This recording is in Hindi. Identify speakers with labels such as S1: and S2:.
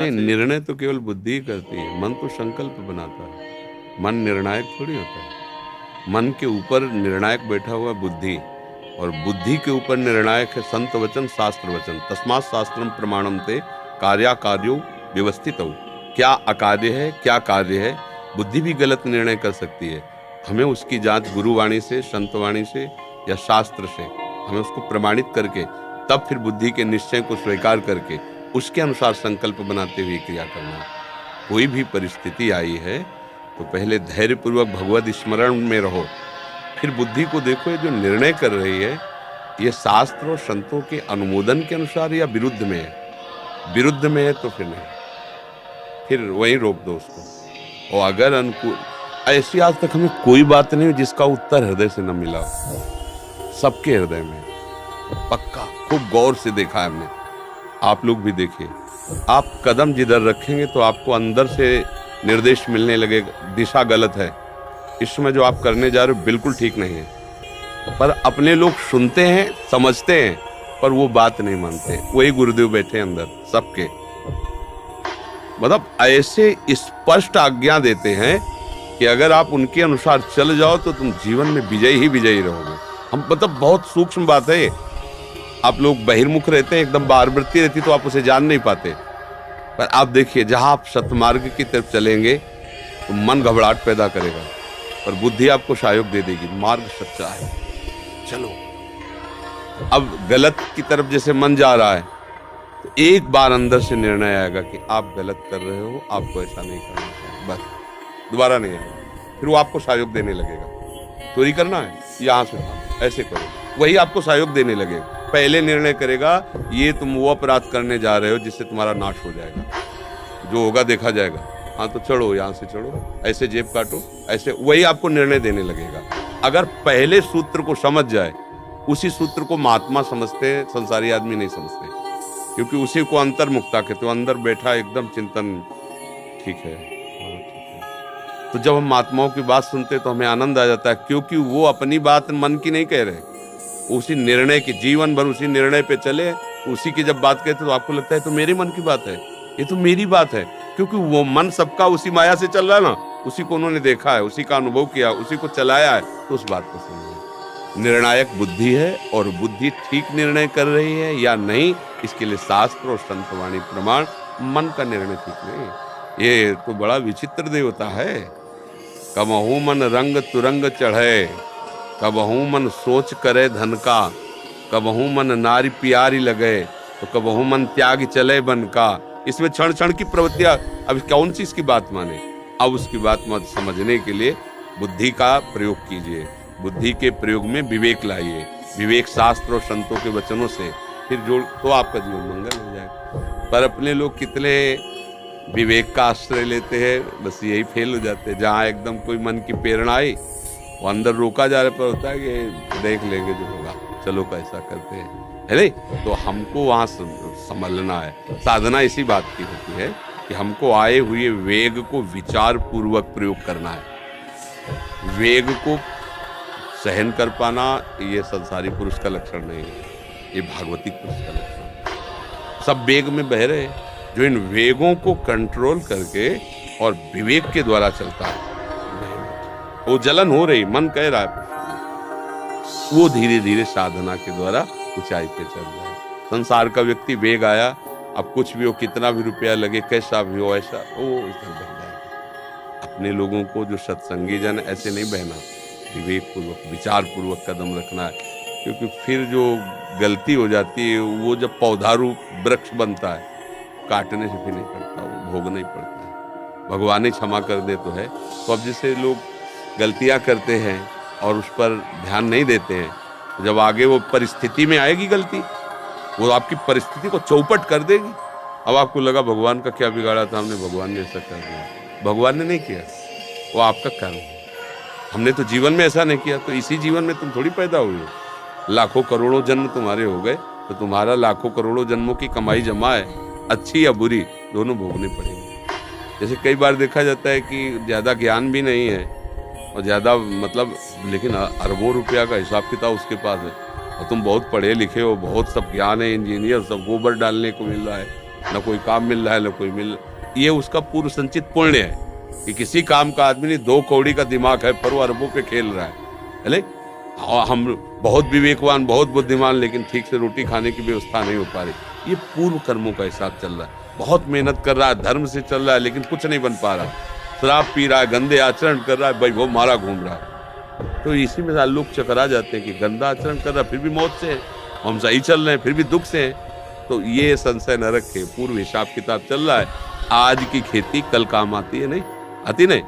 S1: नहीं,
S2: से
S1: निर्णय तो केवल बुद्धि ही करती है, मन तो संकल्प बनाता है। मन निर्णायक थोड़ी होता है। मन के ऊपर निर्णायक बैठा हुआ बुद्धि, और बुद्धि के ऊपर निर्णायक है संत वचन, शास्त्र वचन। तस्मात् शास्त्रम प्रमाणम ते कार्याकार्यो व्यवस्थितौ। क्या अकार्य है, क्या कार्य है, बुद्धि भी गलत निर्णय कर सकती है। हमें उसकी जांच गुरुवाणी से, संतवाणी से या शास्त्र से, हमें उसको प्रमाणित करके तब फिर बुद्धि के निश्चय को स्वीकार करके उसके अनुसार संकल्प बनाते हुए क्रिया करना है। कोई भी परिस्थिति आई है तो पहले धैर्यपूर्वक भगवत स्मरण में रहो, फिर बुद्धि को देखो ये जो निर्णय कर रही है ये शास्त्र और संतों के अनुमोदन के अनुसार या विरुद्ध में है। विरुद्ध में है तो फिर नहीं, फिर वहीं रोक दो उसको। और अगर अनुकूल, ऐसी आज तक हमें कोई बात नहीं जिसका उत्तर हृदय से न मिला हो। सबके हृदय में पक्का, खूब गौर से देखा है हमने। आप लोग भी देखिए, आप कदम जिधर रखेंगे तो आपको अंदर से निर्देश मिलने लगेगा, दिशा गलत है, इस समय जो आप करने जा रहे हो बिल्कुल ठीक नहीं है। पर अपने लोग सुनते हैं, समझते हैं, पर वो बात नहीं मानते। वही गुरुदेव बैठे अंदर सबके, मतलब ऐसे स्पष्ट आज्ञा देते हैं कि अगर आप उनके अनुसार चल जाओ तो तुम जीवन में विजयी ही विजयी रहोगे। हम मतलब बहुत सूक्ष्म बात है ये। आप लोग बहिर्मुख रहते हैं, एकदम बारवृत्ति रहती तो आप उसे जान नहीं पाते। पर आप देखिए, जहां आप सतमार्ग की तरफ चलेंगे तो मन घबराहट पैदा करेगा, पर बुद्धि आपको सहयोग दे देगी, मार्ग सच्चा है, चलो। अब गलत की तरफ जैसे मन जा रहा है तो एक बार अंदर से निर्णय आएगा कि आप गलत कर रहे हो, आपको ऐसा नहीं करना चाहिए, बस दोबारा नहीं आएगा। फिर वो आपको सहयोग देने लगेगा। चोरी करना है, यहाँ से ऐसे करो, वही आपको सहयोग देने लगेगा। पहले निर्णय करेगा ये तुम वो अपराध करने जा रहे हो जिससे तुम्हारा नाश हो जाएगा, जो होगा देखा जाएगा। हाँ तो चढ़ो, यहाँ से चढ़ो, ऐसे जेब काटो, ऐसे, वही आपको निर्णय देने लगेगा। अगर पहले सूत्र को समझ जाए, उसी सूत्र को महात्मा समझते हैं, संसारी आदमी नहीं समझते, क्योंकि उसी को अंतर्मुक्ता कहते हो। अंदर बैठा एकदम चिंतन, ठीक है, हाँ ठीक है। तो जब हम महात्माओं की बात सुनते तो हमें आनंद आ जाता है, क्योंकि वो अपनी बात मन की नहीं कह रहे, उसी निर्णय की, जीवन भर उसी निर्णय पे चले, उसी की जब बात कहते तो आपको लगता है तो मेरे मन की बात है, ये तो मेरी बात है, क्योंकि वो मन सबका उसी माया से चल रहा है ना, उसी को उन्होंने देखा है, उसी का अनुभव किया, उसी को चलाया है, तो उस बात को समझे। निर्णायक बुद्धि है, और बुद्धि ठीक निर्णय कर रही है या नहीं, इसके लिए शास्त्र और संतवाणी प्रमाण। मन का निर्णय ठीक नहीं। ये तो बड़ा विचित्र देवता है। कबहू मन रंग तुरंग चढ़े, कबहू मन सोच करे धन का, कबहू मन नारी प्यारी लगे, तो कबहू मन त्याग चले बन का। इसमें क्षण क्षण की प्रवृत्तियां, अब कौन सी इसकी बात माने। अब उसकी बात मत समझने के लिए बुद्धि का प्रयोग कीजिए, बुद्धि के प्रयोग में विवेक लाइए, विवेक शास्त्र और संतों के वचनों से फिर जोड़, तो आपका जीवन मंगल हो जाएगा। पर अपने लोग कितने विवेक का आश्रय लेते हैं, बस यही फेल हो जाते हैं। जहाँ एकदम कोई मन की प्रेरणा आई, वो अंदर रोका जा रहा, पर होता है कि देख लेंगे जो होगा, चलो कैसा करते हैं, है नहीं। तो हमको वहाँ संभलना है। साधना इसी बात की होती है कि हमको आए हुए वेग को विचार पूर्वक प्रयोग करना है। वेग को सहन कर पाना ये संसारी पुरुष का लक्षण नहीं है, ये भागवतिक पुरुष का लक्षण है। सब वेग में बह रहे, जो इन वेगों को कंट्रोल करके और विवेक के द्वारा चलता है, वो जलन हो रही, मन कह रहा है, वो धीरे धीरे साधना के द्वारा ऊंचाई पे चल रहा है। संसार का व्यक्ति वेग आया, अब कुछ भी हो, कितना भी रुपया लगे, कैसा भी हो, ऐसा वो इधर बह जाएगा। अपने लोगों को, जो सत्संगी जन, ऐसे नहीं बहना, विवेक पूर्वक, विचार पूर्वक कदम रखना है। क्योंकि फिर जो गलती हो जाती है, वो जब पौधा रूप वृक्ष बनता है, काटने से भी नहीं पड़ता, वो भोगना ही पड़ता है। भगवान ही क्षमा कर दे तो है। तो अब जैसे लोग गलतियां करते हैं और उस पर ध्यान नहीं देते हैं, तो जब आगे वो परिस्थिति में आएगी गलती, वो आपकी परिस्थिति को चौपट कर देगी। अब आपको लगा भगवान का क्या बिगाड़ा था हमने, भगवान ने ऐसा कर दिया। भगवान ने नहीं किया, वो आपका कर्म है। हमने तो जीवन में ऐसा नहीं किया, तो इसी जीवन में तुम थोड़ी पैदा हुए हो। लाखों करोड़ों जन्म तुम्हारे हो गए, तो तुम्हारा लाखों करोड़ों जन्मों की कमाई जमा है, अच्छी या बुरी, दोनों भोगने पड़ेंगे। जैसे कई बार देखा जाता है कि ज़्यादा ज्ञान भी नहीं है और ज़्यादा मतलब, लेकिन अरबों रुपया का हिसाब किताब उसके पास है, और तुम बहुत पढ़े लिखे हो, बहुत सब ज्ञान है, इंजीनियर, सब गोबर डालने को मिल रहा है, न कोई काम मिल रहा है न कोई मिल, ये उसका पूर्व संचित पुण्य है कि किसी काम का आदमी नहीं, 2 कौड़ी का दिमाग है पर वो अरबों पे खेल रहा है ले? और हम बहुत विवेकवान, बहुत बुद्धिमान, लेकिन ठीक से रोटी खाने की व्यवस्था नहीं हो पा रही। ये पूर्व कर्मों का हिसाब चल रहा है। बहुत मेहनत कर रहा है, धर्म से चल रहा है, लेकिन कुछ नहीं बन पा रहा। शराब पी रहा है, गंदे आचरण कर रहा है, भाई वो मारा घूम रहा है। तो इसी में लोग चकरा जाते हैं कि गंदा आचरण कर रहा है फिर भी मौत से है, हम सही चल रहे हैं फिर भी दुख से हैं। तो ये संशय न रखे, पूर्व हिसाब किताब चल रहा है। आज की खेती कल काम आती है नहीं, आती नहीं।